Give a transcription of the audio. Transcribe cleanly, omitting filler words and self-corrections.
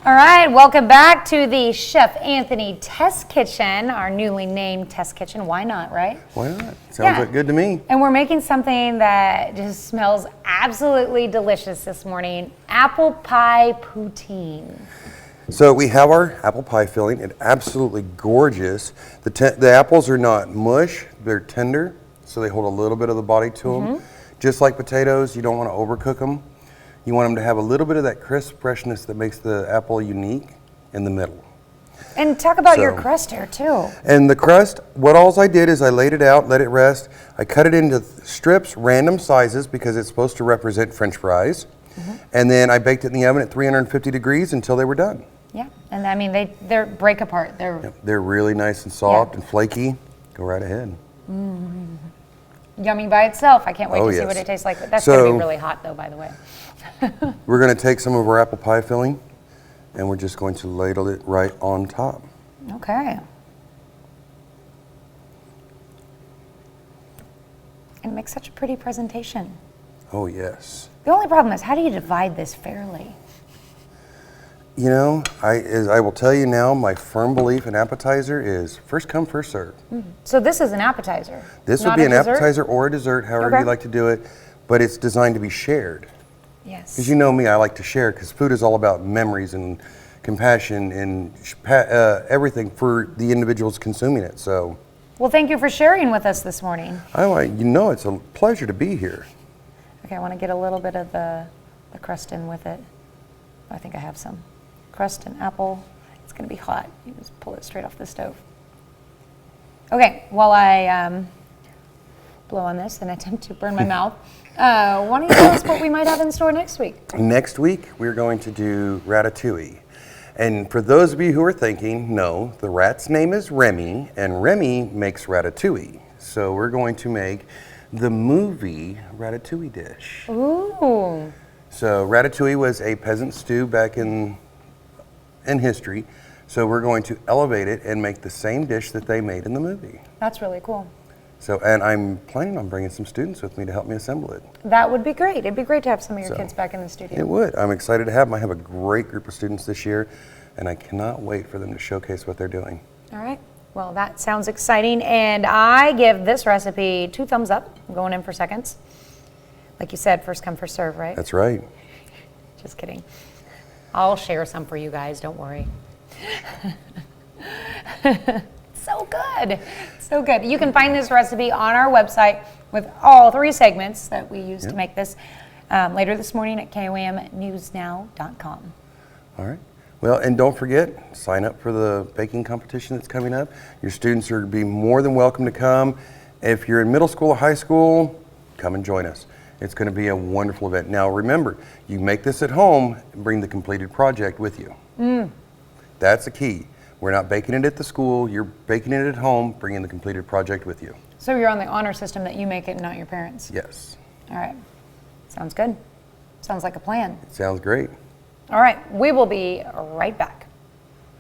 All right, welcome back to the Chef Anthony Test Kitchen, our newly named Test Kitchen. Why not, right? Why not? Sounds like good to me. And we're making something that just smells absolutely delicious this morning, apple pie poutine. So we have our apple pie filling. It's absolutely gorgeous. The apples are not mush, they're tender, so they hold a little bit of the body to them. Just like potatoes, you don't want to overcook them. You want them to have a little bit of that crisp freshness that makes the apple unique in the middle. And talk about your crust here too. And the crust, what all I did is I laid it out, let it rest. I cut it into strips, random sizes, because it's supposed to represent French fries. And then I baked it in the oven at 350 degrees until they were done. Yeah, and I mean, they break apart. They're really nice and soft and flaky. Go right ahead. Yummy by itself. I can't wait to see what it tastes like. That's going to be really hot though, by the way. We're going to take some of our apple pie filling and we're just going to ladle it right on top. Okay. And make such a pretty presentation. Oh, yes. The only problem is, how do you divide this fairly? You know, I will tell you now, my firm belief in appetizer is first come, first serve. So this is an appetizer? This would be an appetizer or a dessert, however you like to do it, but it's designed to be shared. Yes. Because you know me, I like to share, because food is all about memories and compassion and everything for the individuals consuming it. So, well, thank you for sharing with us this morning. You know, it's a pleasure to be here. Okay, I want to get a little bit of the crust in with it. I think I have some crust and apple. It's going to be hot. You just pull it straight off the stove. Okay, while I blow on this and attempt to burn my mouth, why don't you tell us what we might have in store next week? Next week, we're going to do ratatouille. And for those of you who are thinking, no, the rat's name is Remy, and Remy makes ratatouille. So we're going to make the movie ratatouille dish. Ooh. So ratatouille was a peasant stew back in history. So we're going to elevate it and make the same dish that they made in the movie. That's really cool. So, and I'm planning on bringing some students with me to help me assemble it. That would be great. It'd be great to have some of your kids back in the studio. It would. I'm excited to have them. I have a great group of students this year, and I cannot wait for them to showcase what they're doing. All right. Well, that sounds exciting, and I give this recipe 2 thumbs up. I'm going in for seconds. Like you said, first come, first serve, right? That's right. Just kidding. I'll share some for you guys, don't worry. So good. So good. You can find this recipe on our website with all 3 segments that we use to make this later this morning at komnewsnow.com. All right. Well, and don't forget, sign up for the baking competition that's coming up. Your students are be more than welcome to come. If you're in middle school or high school, come and join us. It's going to be a wonderful event. Now remember, you make this at home and bring the completed project with you. That's the key. We're not baking it at the school, you're baking it at home, bringing the completed project with you. So you're on the honor system that you make it, not your parents? Yes. All right. Sounds good. Sounds like a plan. It sounds great. All right. We will be right back.